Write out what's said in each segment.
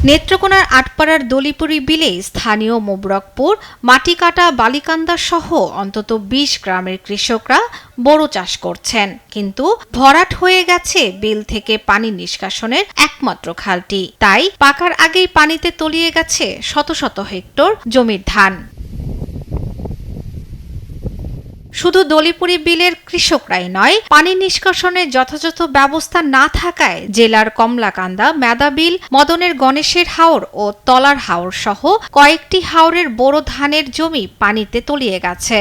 নেত্রকোনার আটপাড়ার দলিপুরি বিলে স্থানীয় মোবরকপুর, মাটিকাটা, বালিকান্দা সহ অন্তত ২০ গ্রামের কৃষকরা বোরো চাষ করছেন, কিন্তু ভরাট হয়ে গেছে বিল থেকে পানি নিষ্কাশনের একমাত্র খালটি। তাই পাকার আগেই পানিতে তলিয়ে গেছে শত শত হেক্টর জমির ধান। শুধু দলিপুরি বিলের কৃষকরাই নয়, পানি নিষ্কাশনের যথাযথ ব্যবস্থা না থাকায় জেলার কমলাকান্দা, মেদাবিল, মদনের গণেশের হাওর ও তলার হাওর সহ কয়েকটি হাওরের বোরো ধানের জমি পানিতে তলিয়ে গেছে।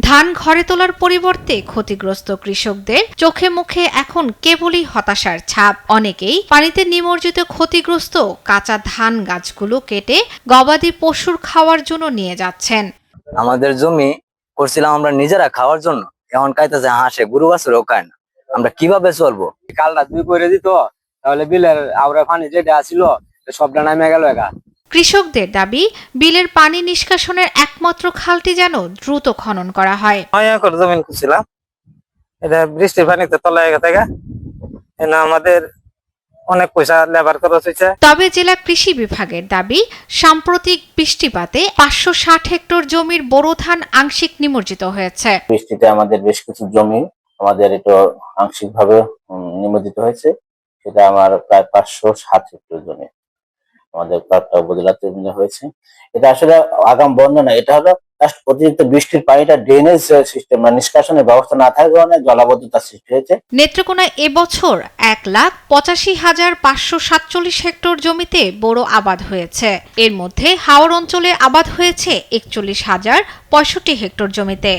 ধান ঘরে তোলার পরিবর্তে ক্ষতিগ্রস্ত কৃষকদের চোখে মুখে এখন কেবলই হতাশার ছাপ। অনেকেই পানিতে নিমজ্জিত ক্ষতিগ্রস্ত কাঁচা ধান গাছগুলো কেটে গবাদি পশুর খাওয়ার জন্য নিয়ে যাচ্ছেন। আমাদের জমি করছিলাম আমরা নিজেরা খাওয়ার জন্য, এখন কাইতেছে হাঁসে, গরু বাছুরও খায় না। আমরা কিভাবে চলবো? কালটা দুই করে দিত, তাহলে বিলের আওড়া পানি যেটা আসিল সবটা নামে গেল। কৃষকদের দাবি, বিলের পানি নিষ্কাশনের একমাত্র খালটি যেন দ্রুত খনন করা হয়। 9 একর জমি করছিলাম, এটা বৃষ্টির পানিতে তলায় গেছে। আমাদের অনেক পয়সা লেবার খরচ হয়েছে। তবে জেলা কৃষি বিভাগের দাবি, সাম্প্রতিক বৃষ্টিপাতে ৫৬০ হেক্টর জমির বোরো ধান আংশিক নিমজ্জিত হয়েছে। বৃষ্টিতে আমাদের বেশ কিছু জমি আমাদের এটা আংশিকভাবে নিমজ্জিত হয়েছে। সেটা আমার প্রায় ৫০৭ হেক্টর জমি আমাদের কয়েকটা উপজেলাতে হয়েছে। এটা আসলে আগাম বন্ধ না, এটা হলো অতিরিক্ত বৃষ্টির পানিটা ড্রেনেজ সিস্টেম বা নিষ্কাশনের ব্যবস্থা না থাকার কারণে জলাবদ্ধতার সৃষ্টি হয়েছে। নেত্রকোনায় এবছর ১,৮৫,৫৪৭ হেক্টর জমিতে বোরো আবাদ হয়েছে। এর মধ্যে হাওর অঞ্চলে আবাদ হয়েছে ৪১,০৬৫ হেক্টর জমিতে।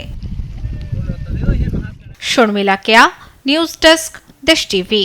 শর্মিলা কেয়া, নিউজ ডেস্ক, দেশ টিভি।